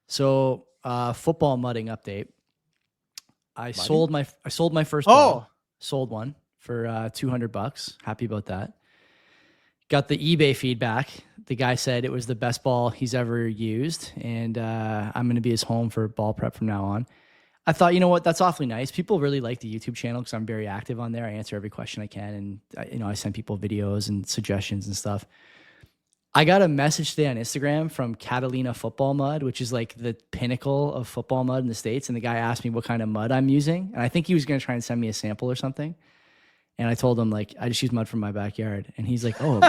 So, football mudding update. I sold my first Oh, ball. Sold one for $200. Happy about that. Got the eBay feedback. The guy said it was the best ball he's ever used, and I'm going to be his home for ball prep from now on. I thought, you know what, that's awfully nice. People really like the YouTube channel because I'm very active on there. I answer every question I can, and I send people videos and suggestions and stuff. I got a message today on Instagram from Catalina Football Mud, which is like the pinnacle of football mud in the States. And the guy asked me what kind of mud I'm using. And I think he was going to try and send me a sample or something. And I told him, like, I just use mud from my backyard. And he's like, oh,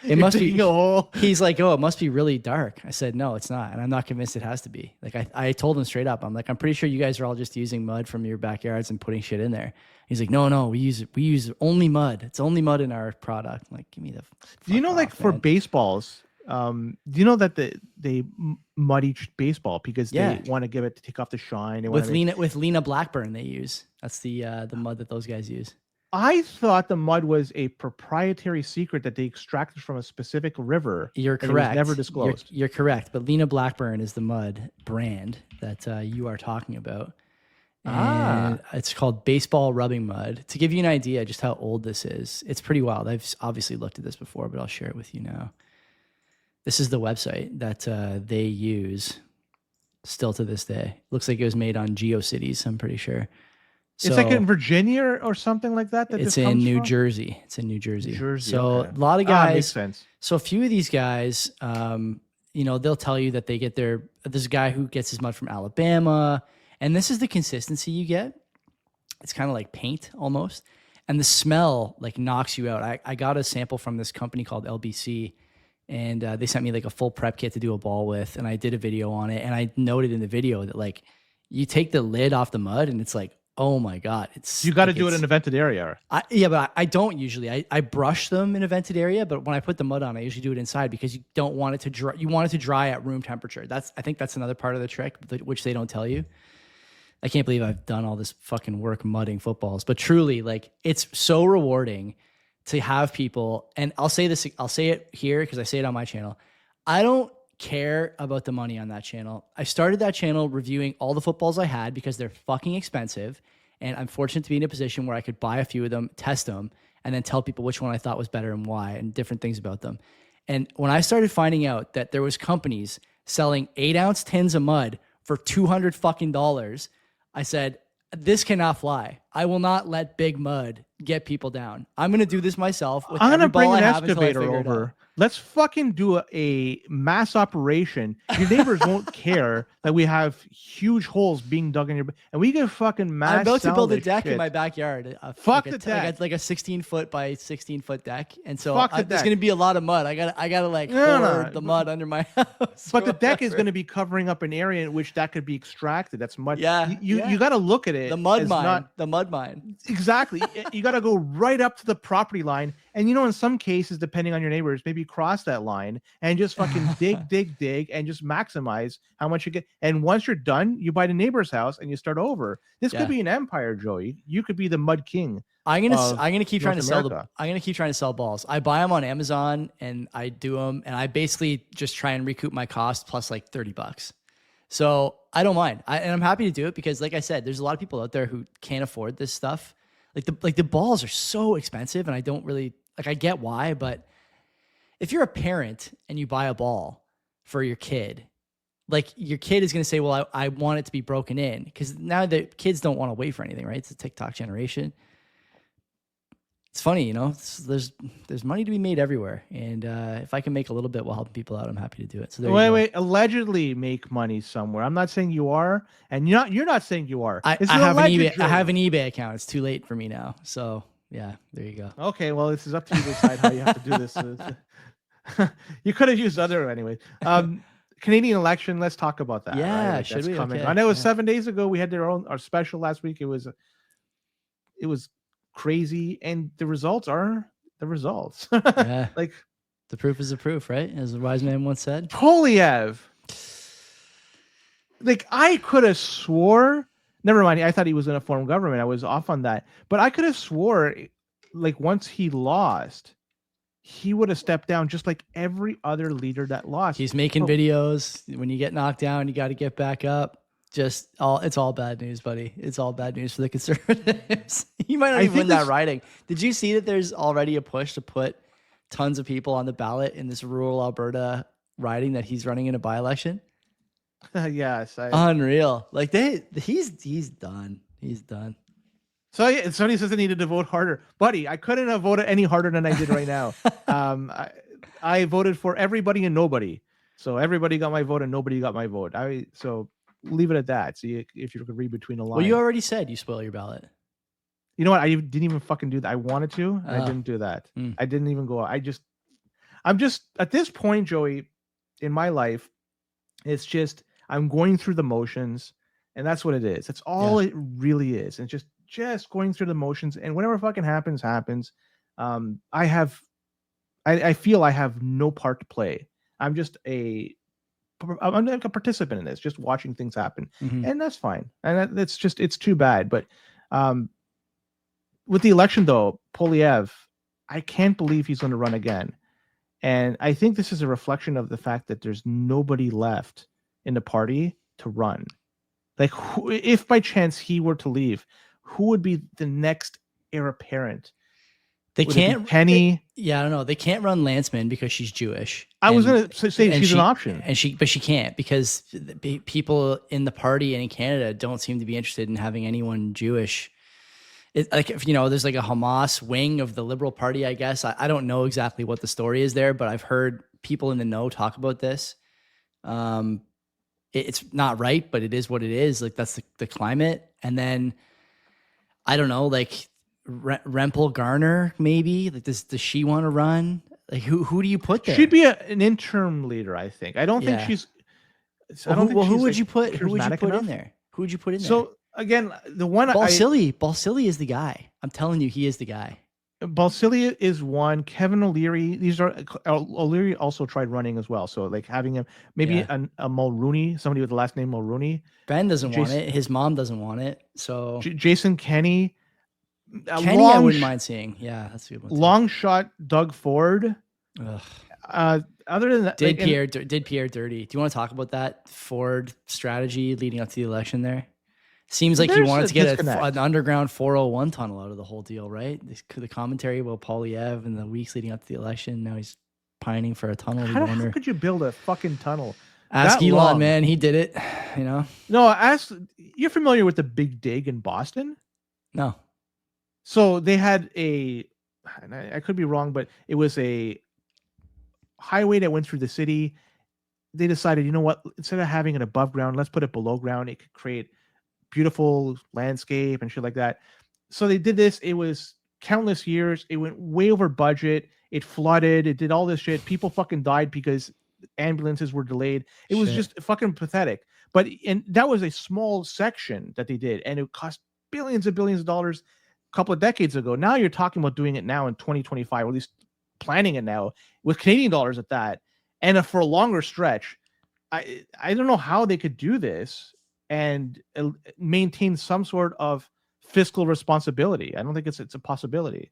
it must be a hole. He's like, oh, it must be really dark. I said, no, it's not. And I'm not convinced it has to be. Like, I told him straight up, I'm like, I'm pretty sure you guys are all just using mud from your backyards and putting shit in there. He's like, no, we use only mud. It's only mud in our product. I'm like, give me the Do you know, like, for baseballs, do you know that they mud each baseball because they want to give it to take off the shine? With Lena Blackburn, they use. That's the mud that those guys use. I thought the mud was a proprietary secret that they extracted from a specific river. You're correct. Never disclosed. You're correct. But Lena Blackburn is the mud brand that you are talking about. And it's called Baseball Rubbing Mud. To give you an idea just how old this is, it's pretty wild. I've obviously looked at this before, but I'll share it with you now. This is the website that they use still to this day. Looks like it was made on GeoCities, I'm pretty sure. So, it's like in Virginia or something like that. It's in New Jersey. It's in New Jersey. So a lot of guys. Makes sense. So a few of these guys, they'll tell you that they get there's a guy who gets his mud from Alabama, and this is the consistency you get. It's kind of like paint almost, and the smell like knocks you out. I got a sample from this company called LBC, and they sent me like a full prep kit to do a ball with, and I did a video on it, and I noted in the video that like you take the lid off the mud, and it's like, oh my God. You got to do it in a vented area. But I don't usually. I brush them in a vented area, but when I put the mud on, I usually do it inside because you don't want it to dry. You want it to dry at room temperature. I think that's another part of the trick, which they don't tell you. I can't believe I've done all this fucking work mudding footballs, but truly, like, it's so rewarding to have people. And I'll say it here because I say it on my channel. I don't care about the money on that channel. I started that channel reviewing all the footballs I had because they're fucking expensive, and I'm fortunate to be in a position where I could buy a few of them, test them, and then tell people which one I thought was better and why, and different things about them. And when I started finding out that there was companies selling 8-ounce tins of mud for $200 fucking dollars, I said, this cannot fly. I will not let big mud get people down. I'm going to do this myself. I'm going to bring an excavator over. Let's fucking do a mass operation. Your neighbors won't care that we have huge holes being dug in your, and we can fucking mass. I'm about to build a deck in my backyard. Fuck the deck. Like a 16-foot by 16-foot deck, and so there's going to be a lot of mud. I gotta like hoard the mud under my house. But the deck is going to be covering up an area in which that could be extracted. That's mud. Yeah, you got to look at it. The mud mine. The mud mine. Exactly. You got to go right up to the property line. And in some cases, depending on your neighbors, maybe cross that line and just fucking dig, and just maximize how much you get. And once you're done, you buy the neighbor's house and you start over. This could be an empire, Joey. You could be the mud king. I'm gonna keep trying to sell balls. I buy them on Amazon and I do them, and I basically just try and recoup my cost plus like $30. So I don't mind, and I'm happy to do it because, like I said, there's a lot of people out there who can't afford this stuff. Like the balls are so expensive, and I don't really like. I get why, but if you're a parent and you buy a ball for your kid, like your kid is going to say, well, I want it to be broken in, because now the kids don't want to wait for anything, right? It's a TikTok generation. It's funny, there's money to be made everywhere. And if I can make a little bit while helping people out, I'm happy to do it. So wait, allegedly make money somewhere. I'm not saying you are, and you're not saying you are. I have an eBay account. It's too late for me now. So yeah, there you go. Okay, well, this is up to you to decide how you have to do this. You could have used other anyway. Canadian election. Let's talk about that. Yeah, right? should we? Okay. I know it was 7 days ago. We had our special last week. It was crazy, and the results are the results. Yeah. Like, the proof is the proof, right? As a wise man once said. Polyev. Like, I could have swore. Never mind. I thought he was going to form government. I was off on that, but I could have swore, like, once he lost, he would have stepped down just like every other leader that lost. He's making Oh, videos. When you get knocked down, you got to get back up. It's all bad news, buddy. It's all bad news for the Conservatives. You might not I even win think that riding. Did you see that there's already a push to put tons of people on the ballot in this rural Alberta riding that he's running in a by-election? yes. Unreal. Like he's done. He's done. So yeah, somebody says I needed to vote harder, buddy. I couldn't have voted any harder than I did right now. I voted for everybody and nobody. So everybody got my vote and nobody got my vote. So leave it at that. See if you could read between the lines. Well, you already said you spoil your ballot. You know what? I didn't even fucking do that. I wanted to. And I Oh. didn't do that. Mm. I didn't even go. I'm just at this point, Joey, in my life, it's just I'm going through the motions, and that's what it is. That's all it really is. And just going through the motions, and whatever fucking happens. I feel I have no part to play. I'm like a participant in this, just watching things happen, and that's fine. And it's too bad. But with the election, though, Polyev, I can't believe he's going to run again. And I think this is a reflection of the fact that there's nobody left in the party to run. Like, if by chance he were to leave, who would be the next heir apparent? They Would it be can't. Penny. I don't know. They can't run Lanceman because she's Jewish. I was going to say she's an option, but she can't because people in the party and in Canada don't seem to be interested in having anyone Jewish. It's like, there's like a Hamas wing of the Liberal Party, I guess. I don't know exactly what the story is there, but I've heard people in the know talk about this. It's not right, but it is what it is. Like, that's the climate. And then I don't know, like Rempel Garner, maybe. Like, does she want to run? Like, who do you put there? She'd be an interim leader, I think. I don't think she's. Who would you put in there? Who would you put in there? So again, the one Balsillie is the guy. I'm telling you, he is the guy. Balsillie is one. Kevin O'Leary. O'Leary also tried running as well. So like having him, maybe a Mulrooney, somebody with the last name Mulrooney. Ben doesn't want it. His mom doesn't want it. So Jason Kenney. I wouldn't mind seeing. Yeah, that's a good one. Long shot Doug Ford. Ugh. Other than that, did Pierre dirty? Do you want to talk about that Ford strategy leading up to the election there? Seems like he wanted to get an underground 401 tunnel out of the whole deal, right? The commentary about Polyev in the weeks leading up to the election. Now he's pining for a tunnel. How could you build a fucking tunnel? Ask Elon, man. He did it, No, you're familiar with the Big Dig in Boston? No. So they had I could be wrong, but it was a highway that went through the city. They decided, you know what? Instead of having it above ground, let's put it below ground. It could create beautiful landscape and shit like that. So they did this. It was countless years. It went way over budget. It flooded. It did all this shit. People fucking died because ambulances were delayed. It was just fucking pathetic. And that was a small section that they did, and it cost billions and billions of dollars a couple of decades ago. Now you're talking about doing it now in 2025, or at least planning it now with Canadian dollars at that, and for a longer stretch. I don't know how they could do this and maintain some sort of fiscal responsibility. I don't think it's a possibility.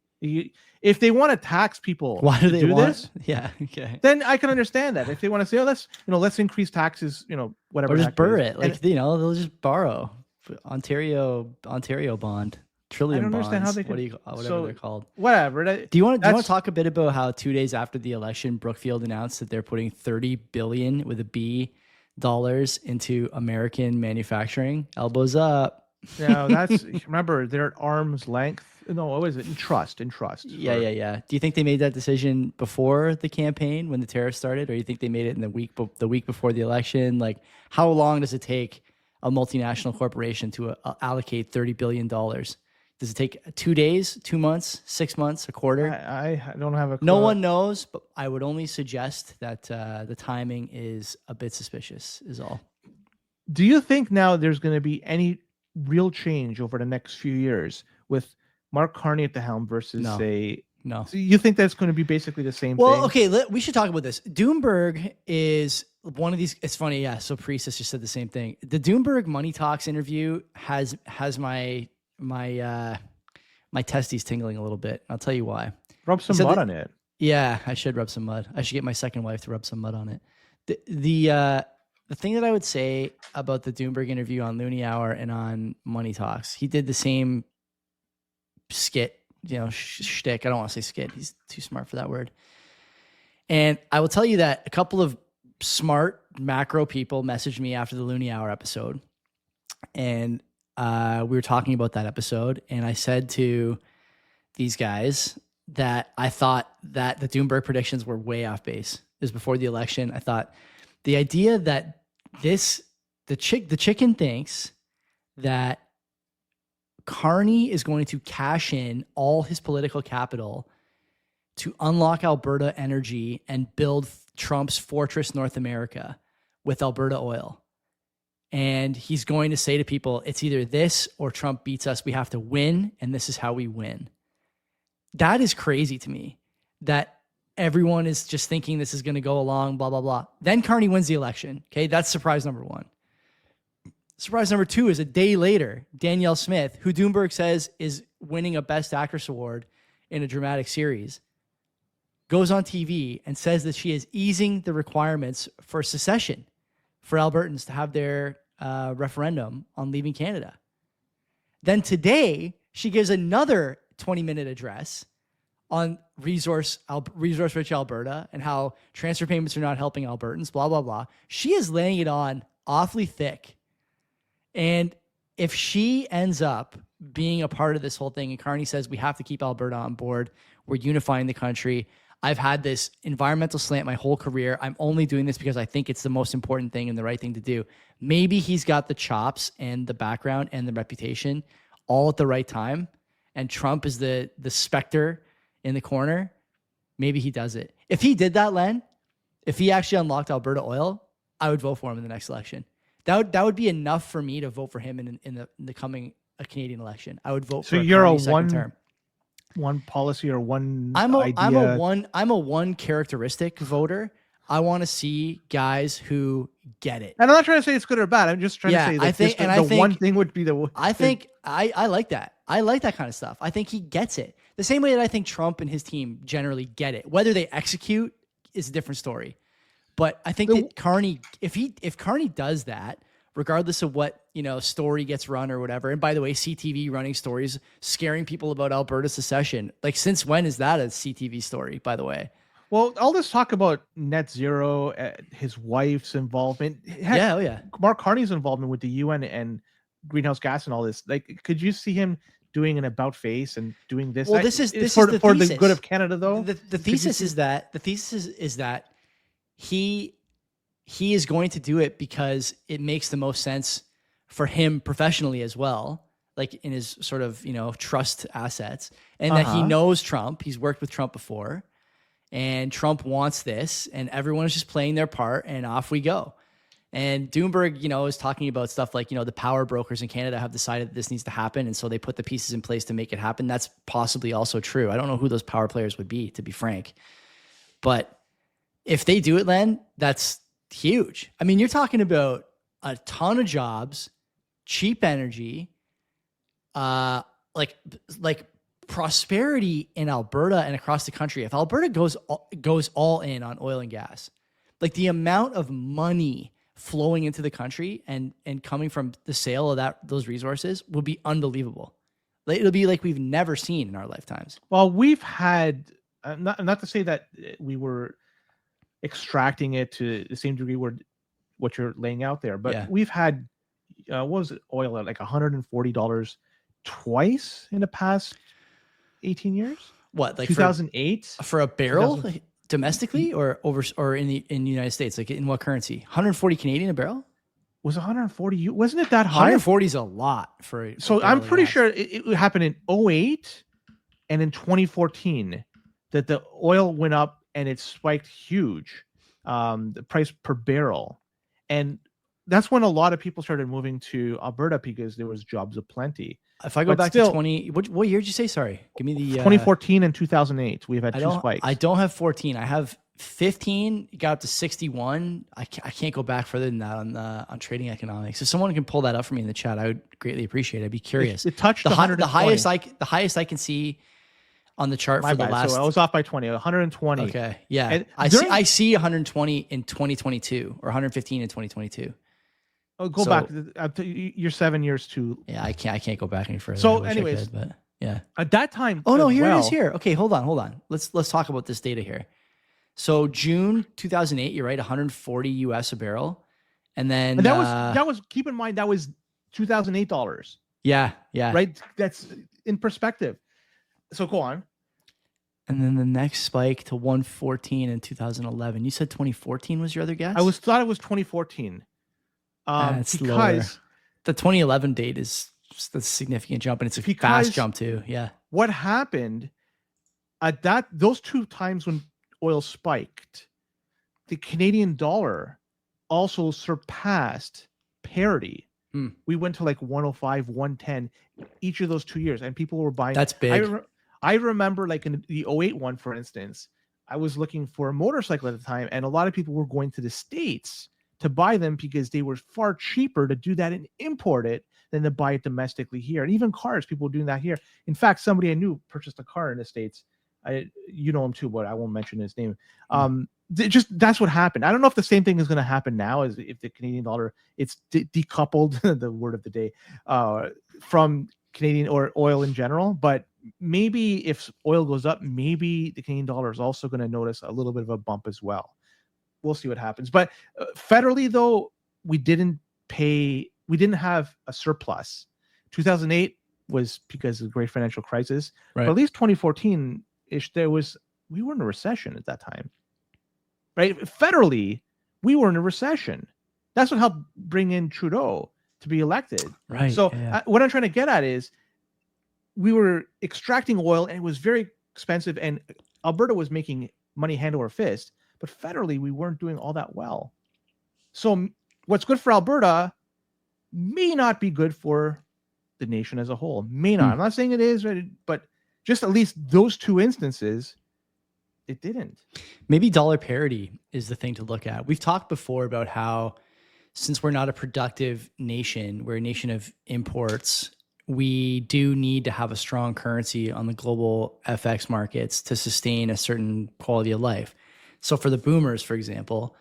If they want to tax people, why do they do this? Yeah, okay. Then I can understand that. If they want to say, let's increase taxes, whatever, or just burr it, they'll just borrow Ontario bond. Trillium I don't bonds. Understand how they could, whatever they're called. Whatever. Do you want to talk a bit about how 2 days after the election, Brookfield announced that they're putting $30 billion with a B dollars into American manufacturing? Elbows up. No, remember, they're at arm's length. No, what was it? In trust. Yeah. Do you think they made that decision before the campaign when the tariffs started, or you think they made it in the week before the election? Like, how long does it take a multinational corporation to allocate $30 billion? Does it take 2 days, 2 months, 6 months, a quarter? I don't have a clue. No one knows, but I would only suggest that the timing is a bit suspicious, is all. Do you think now there's going to be any real change over the next few years with Mark Carney at the helm versus No. So you think that's going to be basically the same thing? Well, okay, we should talk about this. Doomberg is one of these. It's funny, yeah. So Priestess just said the same thing. The Doomberg Money Talks interview has my testes tingling a little bit. I'll tell you why. Rub some mud on it. Yeah, I should rub some mud. I should get my second wife to rub some mud on it. The thing that I would say about the Doomberg interview on Looney Hour and on Money Talks, he did the same skit, shtick. I don't want to say skit. He's too smart for that word. And I will tell you that a couple of smart macro people messaged me after the Looney Hour episode. And we were talking about that episode. And I said to these guys that I thought that the Doomberg predictions were way off base. It was before the election. I thought the idea that the chicken thinks that Carney is going to cash in all his political capital to unlock Alberta energy and build Trump's Fortress North America with Alberta oil. And he's going to say to people, it's either this or Trump beats us. We have to win, and this is how we win. That is crazy to me, that everyone is just thinking this is going to go along, blah, blah, blah. Then Carney wins the election. Okay, that's surprise number one. Surprise number two is a day later, Danielle Smith, who Doomberg says is winning a Best Actress award in a dramatic series, goes on TV and says that she is easing the requirements for secession for Albertans to have their referendum on leaving Canada. Then she gives another 20-minute address on resource-rich Alberta and how transfer payments are not helping Albertans, blah, blah, blah. She is laying it on awfully thick. And if she ends up being a part of this whole thing, and Carney says we have to keep Alberta on board, we're unifying the country. I've had this environmental slant my whole career. I'm only doing this because I think it's the most important thing and the right thing to do. Maybe he's got the chops and the background and the reputation all at the right time. And Trump is the specter in the corner. Maybe he does it. If he did that, Len, if he actually unlocked Alberta oil, I would vote for him in the next election. That would be enough for me to vote for him in the coming Canadian election. I would vote for a second term. One policy or one idea. I'm a one characteristic voter. I want to see guys who get it. And I'm not trying to say it's good or bad. I'm just trying to say that I think one thing would be the. I think I like that. I like that kind of stuff. I think he gets it the same way that I think Trump and his team generally get it. Whether they execute is a different story. But I think that Carney, if Carney does that, regardless of what story gets run or whatever. And by the way, CTV running stories scaring people about Alberta secession. Like, since when is that a CTV story? By the way. Well, all this talk about net zero, his wife's involvement, Mark Carney's involvement with the UN and greenhouse gas and all this. Like, could you see him doing an about face and doing this? Well, this is for the the good of Canada, though. The thesis is that he is going to do it because it makes the most sense for him professionally as well, like in his sort of, trust assets, and that he knows Trump. He's worked with Trump before, and Trump wants this, and everyone is just playing their part, and off we go. And Doomberg, is talking about stuff like, the power brokers in Canada have decided that this needs to happen, and so they put the pieces in place to make it happen. That's possibly also true. I don't know who those power players would be, to be frank. But if they do it, Len, that's huge. I mean, you're talking about a ton of jobs, cheap energy, like prosperity in Alberta and across the country. If Alberta goes all in on oil and gas, like the amount of money flowing into the country and coming from the sale of those resources will be unbelievable. It'll be like we've never seen in our lifetimes. Well, we've had not to say that we were extracting it to the same degree what you're laying out there, but we've had what was it, oil at like $140 twice in the past 18 years. What, like 2008 for a barrel domestically or in the United States? Like, in what currency? 140 Canadian a barrel? Was 140? Wasn't it that high? 140 is a lot for. So I'm pretty sure it happened in 2008 and in 2014 that the oil went up and it spiked huge, the price per barrel, and that's when a lot of people started moving to Alberta because there was jobs aplenty. If I go back to 20, what year did you say? Sorry, give me the 2014 and 2008. We've had two spikes. I don't have 14. I have 15. Got up to 61. I can't go back further than that on trading economics. If someone can pull that up for me in the chat, I would greatly appreciate it. I'd be curious. It touched the highest I can see on the chart My for the bad. last. So I was off by 20, 120. Okay, yeah, And I see 120 in 2022 or 115 in 2022. Oh, go So- back. You're 7 years too. Yeah, I can't go back any further. So I wish I anyways, could, but yeah. At that time. Oh no, as here it is well, here. Okay, hold on. Let's talk about this data here. So June 2008, you're right, 140 US a barrel. And then And that was keep in mind that was $2008. yeah. Right? That's in perspective. So go on. And then the next spike to 114 in 2011. You said 2014 was your other guess? Thought it was 2014. That's Because lower. The 2011 date is just a significant jump, and it's a fast jump too. Yeah. what happened at those 2 times when oil spiked, the Canadian dollar also surpassed parity. We went to like 105, 110 each of those 2 years, and people were buying. That's big. I remember like in the 08 one, for instance, I was looking for a motorcycle at the time, and a lot of people were going to the States to buy them because they were far cheaper to do that and import it than to buy it domestically here. And even cars, people were doing that here. In fact, somebody I knew purchased a car in the States. You know him too, but I won't mention his name. That's what happened. I don't know if the same thing is going to happen now, as if the Canadian dollar, it's decoupled, the word of the day, from Canadian or oil in general. But maybe if oil goes up, maybe the Canadian dollar is also going to notice a little bit of a bump as well. We'll see what happens. But federally, though, we didn't have a surplus. 2008 was because of the great financial crisis. Right. But at least 2014-ish, we were in a recession at that time. Right? Federally, we were in a recession. That's what helped bring in Trudeau to be elected. Right. So what I'm trying to get at is we were extracting oil, and it was very expensive, and Alberta was making money hand over fist. But federally, we weren't doing all that well. So what's good for Alberta may not be good for the nation as a whole. May not. I'm not saying it is, but just at least those 2 instances, it didn't. Maybe dollar parity is the thing to look at. We've talked before about how, since we're not a productive nation, we're a nation of imports, we do need to have a strong currency on the global FX markets to sustain a certain quality of life. So for the boomers, for example,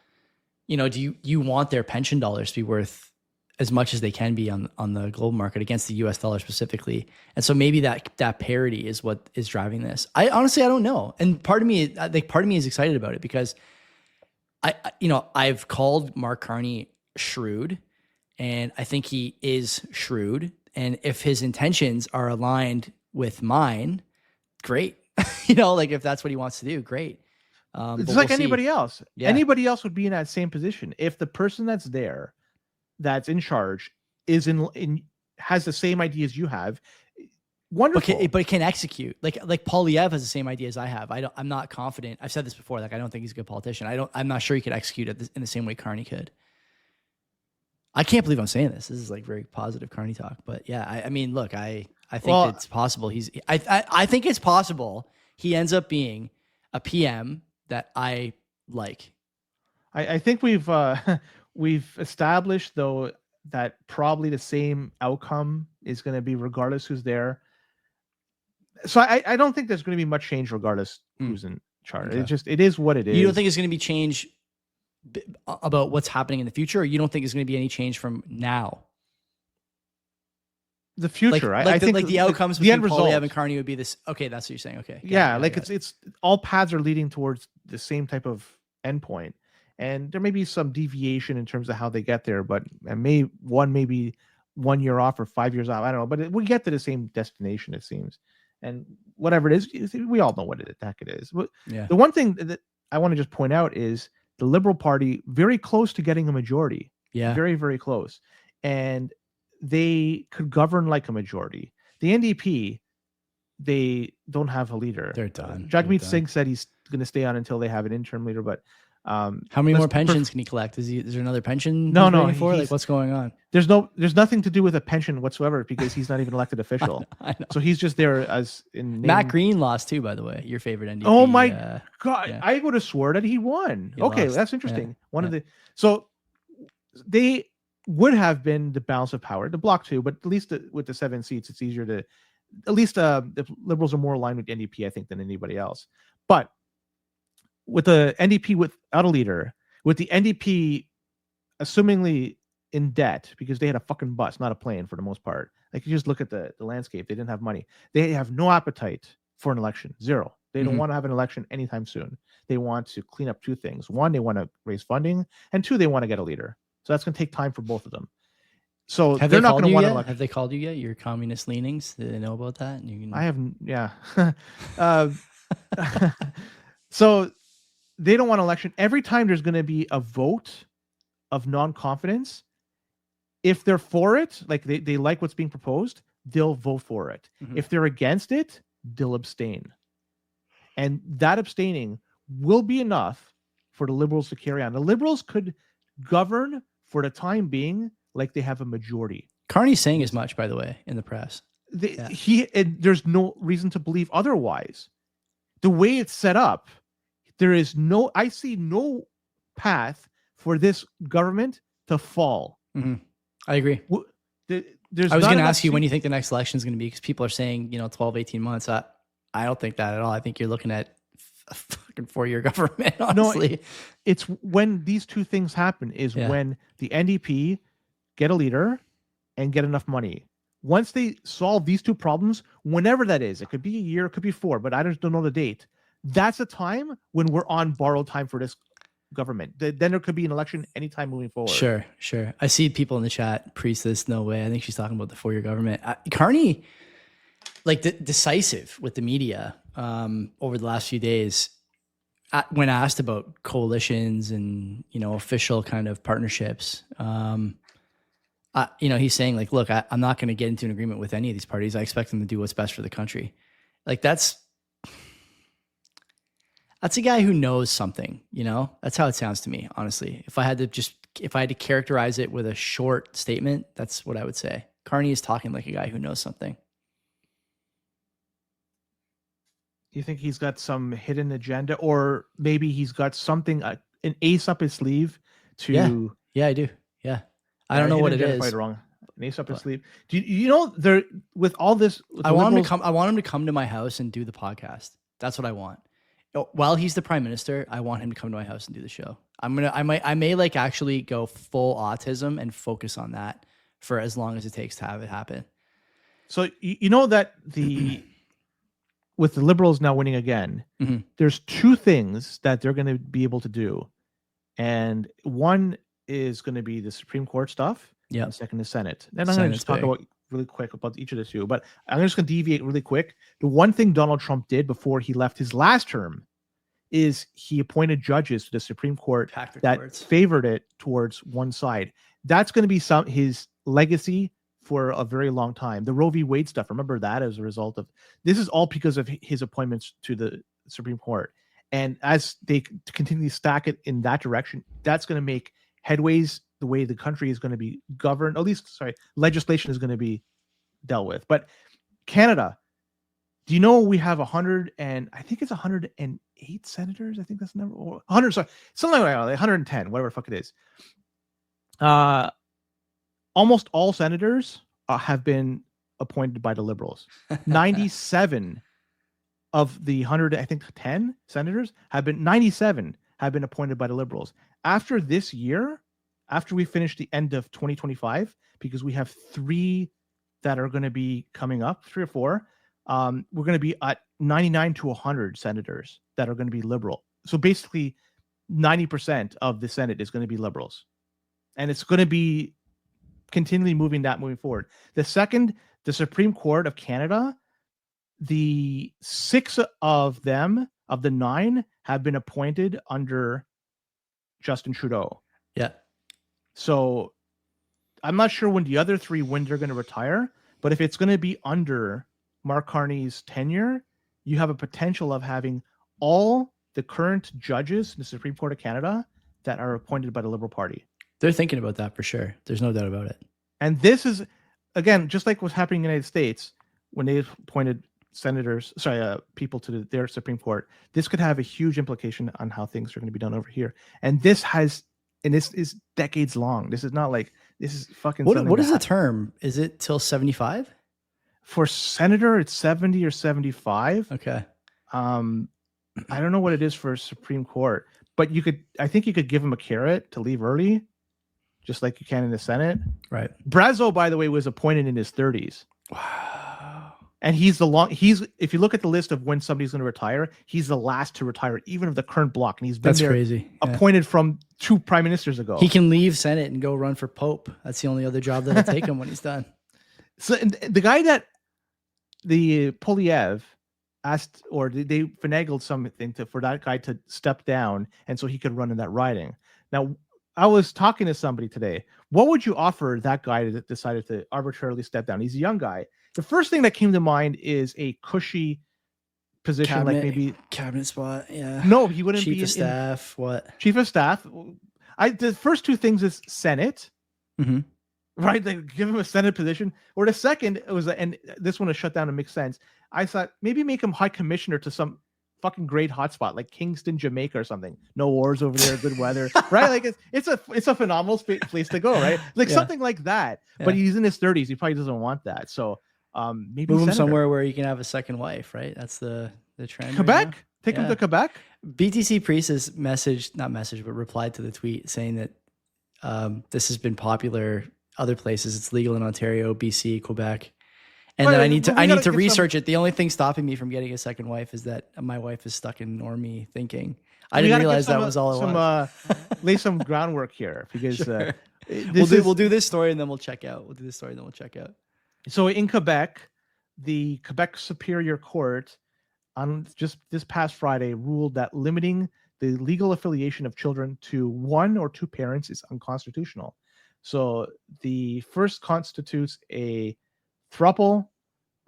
do you want their pension dollars to be worth as much as they can be on the global market against the US dollar specifically? And so maybe that parity is what is driving this. I honestly don't know. And part of me is excited about it because I've called Mark Carney shrewd, and I think he is shrewd. And if his intentions are aligned with mine, great. Like if that's what he wants to do, great. It's like anybody else. Yeah. Anybody else would be in that same position. If the person that's there, that's in charge, is has the same ideas you have, wonderful. But it can execute. Like Poilievre has the same idea as I have. I'm not confident. I've said this before. Like I don't think he's a good politician. I'm not sure he could execute it in the same way Carney could. I can't believe I'm saying this. This is like very positive Carney talk. But yeah, I mean, look, I think it's possible. I think it's possible he ends up being a PM that I like. I think we've established, though, that probably the same outcome is going to be regardless who's there. So I don't think there's going to be much change regardless who's in charge. Okay. It is what it is. You don't think there's going to be change about what's happening in the future, or you don't think there's going to be any change from now? The future, I think the outcomes between Poilievre and Carney would be this. Okay, that's what you're saying. Okay, yeah, it's all paths are leading towards the same type of endpoint, and there may be some deviation in terms of how they get there, but maybe 1 year off or 5 years off. I don't know, but we get to the same destination, it seems. And whatever it is, we all know what the heck it is. But the one thing that I want to just point out is the Liberal Party very close to getting a majority. Yeah, very, very close, and they could govern like a majority. The NDP, they don't have a leader. They're done. Jagmeet Singh said he's going to stay on until they have an interim leader. But how many more pensions can he collect? Is there another pension? No. Like what's going on? There's nothing to do with a pension whatsoever because he's not even elected official. I know. So he's just there as in name. Matt Green lost too, by the way. Your favorite NDP. Oh my God! Yeah. I would have swore that he won. He okay, lost. That's interesting. So they would have been the balance of power, the block two, but at least with the 7 seats, it's easier to at least the Liberals are more aligned with the NDP, I think, than anybody else. But with the NDP without a leader, with the NDP assumingly in debt because they had a fucking bus, not a plane for the most part. Like you just look at the landscape, they didn't have money. They have no appetite for an election, zero. They don't want to have an election anytime soon. They want to clean up two things. One, they want to raise funding, and two, they want to get a leader. So that's going to take time for both of them. So Have they're they not called going to you want yet? an election. Have they called you yet? Your communist leanings? Do they know about that? I haven't. Yeah. So they don't want an election. Every time there's going to be a vote of non-confidence, if they're for it, like they like what's being proposed, they'll vote for it. If they're against it, they'll abstain. And that abstaining will be enough for the Liberals to carry on. The Liberals could govern for the time being like they have a majority. Carney's saying as much, by the way, in the press. There's no reason to believe otherwise. The way it's set up, I see no path for this government to fall. I agree. I was going to ask you when you think the next election is going to be, because people are saying, 12, 18 months. I don't think that at all. I think you're looking at a fucking 4-year government, honestly. No, it's when these two things happen is when the NDP get a leader and get enough money. Once they solve these two problems, whenever that is, it could be a year, it could be 4, but I just don't know the date. That's a time when we're on borrowed time for this government. Then there could be an election anytime moving forward. Sure. I see people in the chat preach this. No way. I think she's talking about the 4-year government. Carney, like decisive with the media over the last few days, when asked about coalitions and official kind of partnerships. He's saying like, look, I'm not going to get into an agreement with any of these parties. I expect them to do what's best for the country. Like that's a guy who knows something, that's how it sounds to me, honestly. If I had to characterize it with a short statement, that's what I would say. Carney is talking like a guy who knows something. You think he's got some hidden agenda, or maybe he's got something, an ace up his sleeve to... Yeah, I do. Yeah. I don't know what it is. Quite wrong. An ace up his sleeve. Do you there with all this? I want him to come to my house and do the podcast. That's what I want. While he's the prime minister, I want him to come to my house and do the show. I may like actually go full autism and focus on that for as long as it takes to have it happen. So that with the Liberals now winning again, there's two things that they're going to be able to do, and one is going to be the Supreme Court stuff. Yeah. And second is Senate. Then I'm going to just talk about really quick about each of the two, but I'm just going to deviate really quick. The one thing Donald Trump did before he left his last term is he appointed judges to the Supreme Court that favored it towards one side. That's going to be his legacy for a very long time. The Roe v. Wade stuff, remember that as a result of this is all because of his appointments to the Supreme Court. And as they continue to stack it in that direction, that's going to make headways the way the country is going to be governed, at least, legislation is going to be dealt with. But Canada, do you know we have 108 senators? I think that's the number. 100, sorry, something like that, 110, whatever the fuck it is. Almost all senators have been appointed by the Liberals. 97 of the 110 senators have been appointed by the Liberals. After this year, after we finish the end of 2025, because we have 3 that are going to be coming up, 3 or 4, we're going to be at 99 to 100 senators that are going to be Liberal. So basically 90% of the Senate is going to be Liberals. And it's going to be continually moving forward. The second, the Supreme Court of Canada, the 6 of them, of the 9, have been appointed under Justin Trudeau. Yeah. So I'm not sure when the other 3, when they're going to retire, but if it's going to be under Mark Carney's tenure, you have a potential of having all the current judges in the Supreme Court of Canada that are appointed by the Liberal Party. They're thinking about that for sure. There's no doubt about it. And this is, again, just like what's happening in the United States when they appointed people to their Supreme Court. This could have a huge implication on how things are going to be done over here. And this is decades long. This is not like, this is fucking. What is the term? Is it till 75? For senator, it's 70 or 75. Okay. I don't know what it is for Supreme Court, but I think you could give him a carrot to leave early, just like you can in the Senate. Right. Brazo, by the way, was appointed in his 30s. Wow. And if you look at the list of when somebody's going to retire, he's the last to retire, even of the current block. And he's been crazy. Appointed from 2 prime ministers ago. He can leave Senate and go run for Pope. That's the only other job that'll take him when he's done. So the guy that the Polyev asked, or they finagled something for that guy to step down, and so he could run in that riding. Now, I was talking to somebody today. What would you offer that guy that decided to arbitrarily step down? He's a young guy. The first thing that came to mind is a cushy position, cabinet, like maybe cabinet spot. Yeah. No, he wouldn't Chief be of staff. What? Chief of staff. The first 2 things is Senate. Mm-hmm. Right, they give him a Senate position. Or the second was, and this one is shut down and makes sense. I thought maybe make him high commissioner to some fucking great hotspot like Kingston, Jamaica, or something. No wars over there, good weather, right? Like it's a phenomenal place to go, right? Like something like that. Yeah. But he's in his 30s. He probably doesn't want that. So maybe move him somewhere where he can have a second wife, right? That's the trend. Quebec, right take him to Quebec. BTC Priest has replied to the tweet saying that this has been popular other places. It's legal in Ontario, BC, Quebec. And then I need to research it. The only thing stopping me from getting a second wife is that my wife is stuck in normie thinking. I didn't realize that was all it was. Lay some groundwork here because sure. We'll do this story and then we'll check out. So in Quebec, the Quebec Superior Court on just this past Friday ruled that limiting the legal affiliation of children to 1 or 2 parents is unconstitutional. So the first constitutes a throuple.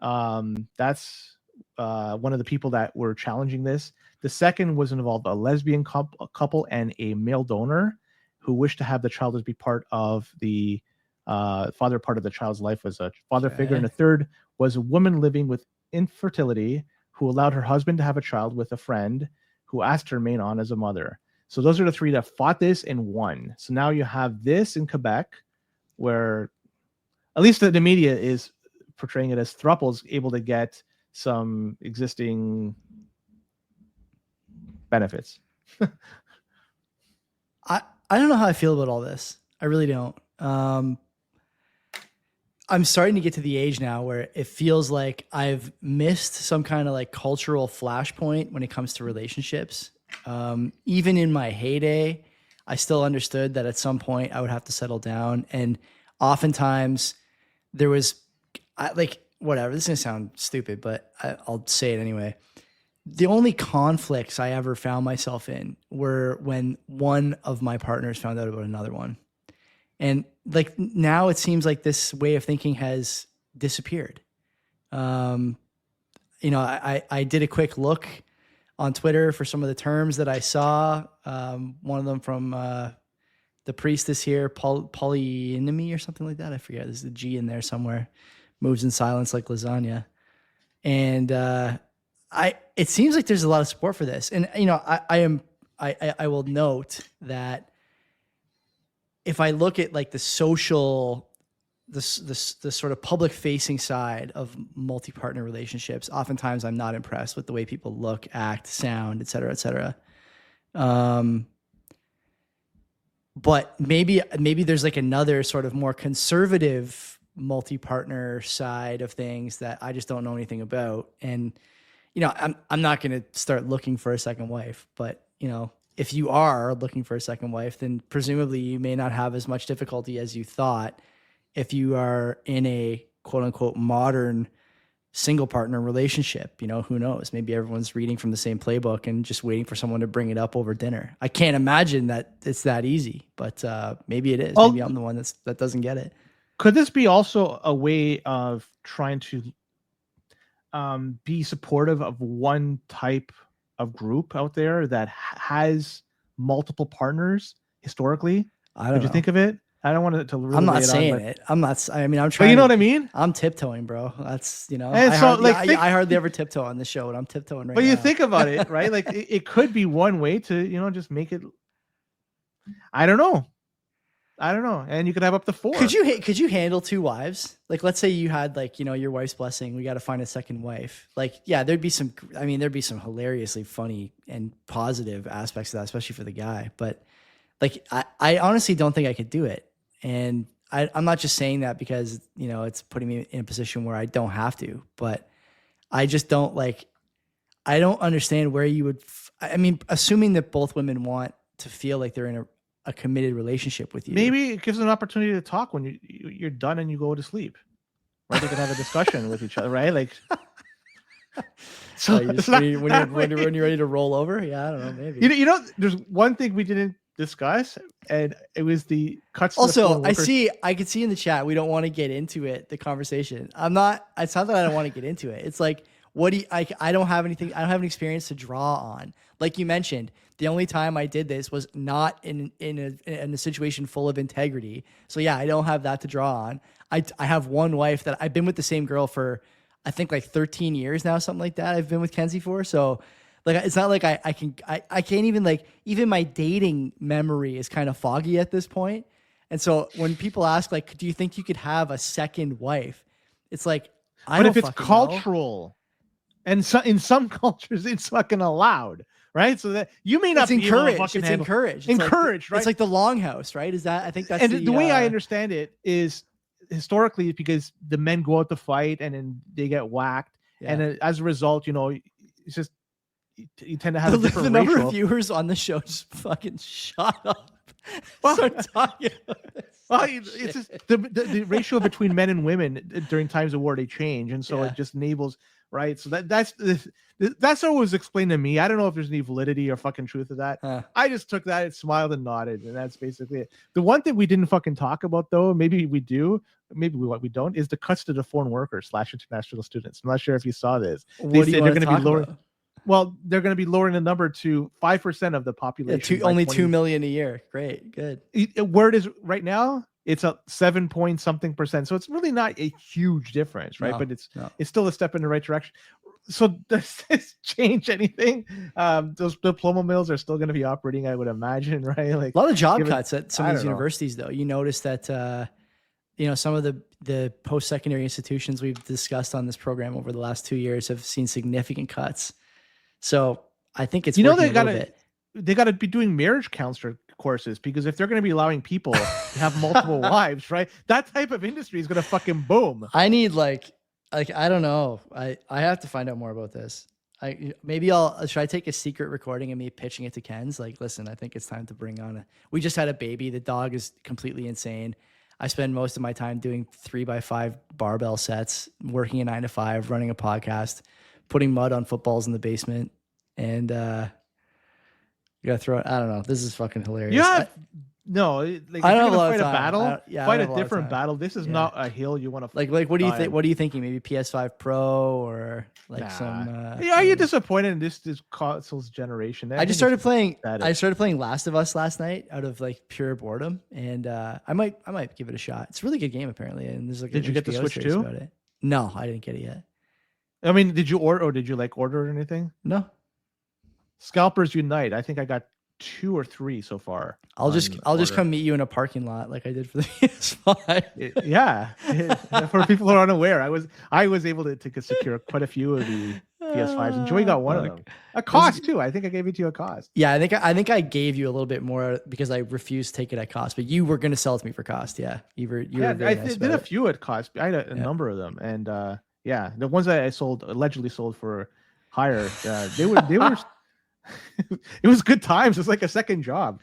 That's one of the people that were challenging this. The second was involved a lesbian couple and a male donor who wished to have the child as be part of the father part of the child's life as a father figure. And the third was a woman living with infertility who allowed her husband to have a child with a friend who asked her to remain on as a mother. So those are the 3 that fought this and won. So now you have this in Quebec, where at least the media is portraying it as thruples able to get some existing benefits. I don't know how I feel about all this. I really don't. I'm starting to get to the age now where it feels like I've missed some kind of like cultural flashpoint when it comes to relationships. Even in my heyday, I still understood that at some point I would have to settle down. And oftentimes there was whatever, this is going to sound stupid, but I'll say it anyway. The only conflicts I ever found myself in were when one of my partners found out about another one. And like now it seems like this way of thinking has disappeared. I did a quick look on Twitter for some of the terms that I saw. One of them from the priestess here, polynemy or something like that. I forget. There's a G in there somewhere. Moves in silence like lasagna. And it seems like there's a lot of support for this. And I will note that if I look at like the social, the sort of public facing side of multi-partner relationships, oftentimes I'm not impressed with the way people look, act, sound, et cetera, et cetera. But maybe there's like another sort of more conservative multi-partner side of things that I just don't know anything about. And, I'm not going to start looking for a second wife, but if you are looking for a second wife, then presumably you may not have as much difficulty as you thought if you are in a quote unquote modern single partner relationship. Who knows? Maybe everyone's reading from the same playbook and just waiting for someone to bring it up over dinner. I can't imagine that it's that easy, but maybe it is. Maybe I'm the one that doesn't get it. Could this be also a way of trying to be supportive of one type of group out there that has multiple partners historically? Would you think of it? I don't want it to really. I'm not saying it. I'm not. I mean, I'm trying. But you know what I mean? I'm tiptoeing, bro. That's And I hardly ever tiptoe on this show, and I'm tiptoeing right now. But you think about it, right? Like it could be one way to just make it. I don't know. I don't know. And you could have up to 4. Could you handle 2 wives? Like, let's say you had like, your wife's blessing. We got to find a second wife. Like, yeah, there'd be some hilariously funny and positive aspects of that, especially for the guy. But like, I honestly don't think I could do it. And I'm not just saying that because, it's putting me in a position where I don't have to, but I just don't I don't understand where you would, assuming that both women want to feel like they're in a committed relationship with you. Maybe it gives them an opportunity to talk when you're done and you go to sleep, right? They can have a discussion with each other, right? Like, so when you're ready to roll over, yeah, I don't know, maybe. There's one thing we didn't discuss, and it was the cuts. Also, I can see in the chat we don't want to get into it. The conversation. It's not that I don't want to get into it. It's like, I don't have anything. I don't have an experience to draw on. Like you mentioned, the only time I did this was not in a situation full of integrity. So yeah, I don't have that to draw on. I have one wife that I've been with the same girl for, I think like 13 years now, something like that. I've been with Kenzie for. So like, it's not like I can't even even my dating memory is kind of foggy at this point. And so when people ask like, do you think you could have a second wife? It's like, but if it's cultural, and so in some cultures it's fucking allowed. Right, so that you may not be encouraged. It's encouraged. Encouraged, right? It's like the longhouse, right? Is that? I think that's. And the way I understand it is historically because the men go out to fight and then they get whacked, and as a result, it's just you tend to have a different the number ratio. of viewers on the show just fucking shut up. Start talking. Well, it's just the ratio between men and women during times of war, they change, and so it just enables. Right, so that's what was explained to me. I don't know if there's any validity or fucking truth to that. I just took that and smiled and nodded, and that's basically it. The one thing we didn't fucking talk about, though, maybe we do, maybe we don't, is the cuts to the foreign workers / international students. I'm not sure if you saw this. They say they're going to be lowering. Well, they're going to be lowering the number to 5% of the population. Only 2 million a year. Great, good. Where it is right now, it's a 7 point something %. So it's really not a huge difference, right? But it's still a step in the right direction. So does this change anything? Those diploma mills are still going to be operating, I would imagine, right? Like a lot of job cuts at some of these universities, though. You notice that some of the post-secondary institutions we've discussed on this program over the last 2 years have seen significant cuts. So I think it's they got to be doing marriage counselor courses, because if they're going to be allowing people to have multiple wives, right, that type of industry is going to fucking boom. I need I don't know. I have to find out more about this. Should I take a secret recording of me pitching it to Ken's? Like, listen, I think it's time to bring on we just had a baby. The dog is completely insane. I spend most of my time doing 3x5 barbell sets, working a 9 to 5, running a podcast, putting mud on footballs in the basement, and you gotta throw it. I don't know. This is fucking hilarious. Yeah. No, like, I don't know. Fight a battle. Fight a different battle. This is not a hill you want to. Like, what do you think? What are you thinking? Maybe PS5 Pro or some. Are you disappointed in this console's generation? I started playing Last of Us last night out of pure boredom, and I might give it a shot. It's a really good game apparently, and there's Did you get the Switch too? About it. No, I didn't get it yet. I mean, did you order or anything? No. Scalpers Unite. I think I got 2 or 3 so far. I'll just come meet you in a parking lot like I did for the PS5. Yeah. For people who are unaware, I was able to secure quite a few of the PS5s, and Joey got one of them. A cost too. I think I gave it to you a cost. Yeah, I think I gave you a little bit more because I refused to take it at cost, but you were going to sell it to me for cost. Yeah, you were. I did a few at cost. I had a number of them, and the ones that I allegedly sold for higher, they were. It was good times. It's like a second job.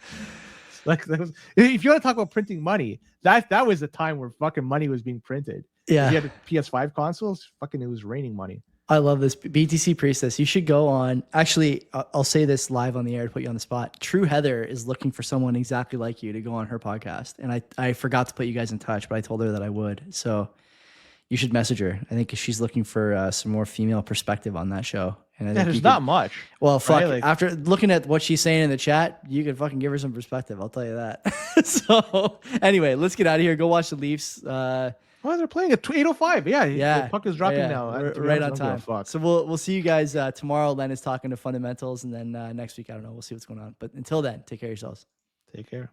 If you want to talk about printing money, that was the time where fucking money was being printed. Yeah, if you had PS5 consoles, fucking it was raining money. I love this BTC Priestess. You should go on. Actually, I'll say this live on the air to put you on the spot. True Heather is looking for someone exactly like you to go on her podcast, and I forgot to put you guys in touch, but I told her that I would. So you should message her. I think she's looking for some more female perspective on that show. And I think there's not much. Well, fuck. Right? After looking at what she's saying in the chat, you can fucking give her some perspective. I'll tell you that. So anyway, let's get out of here. Go watch the Leafs. Well, they're playing at 8:05. Yeah. The puck is dropping now. We're right on time. So we'll see you guys tomorrow. Len is talking to fundamentals, and then next week, I don't know. We'll see what's going on. But until then, take care of yourselves. Take care.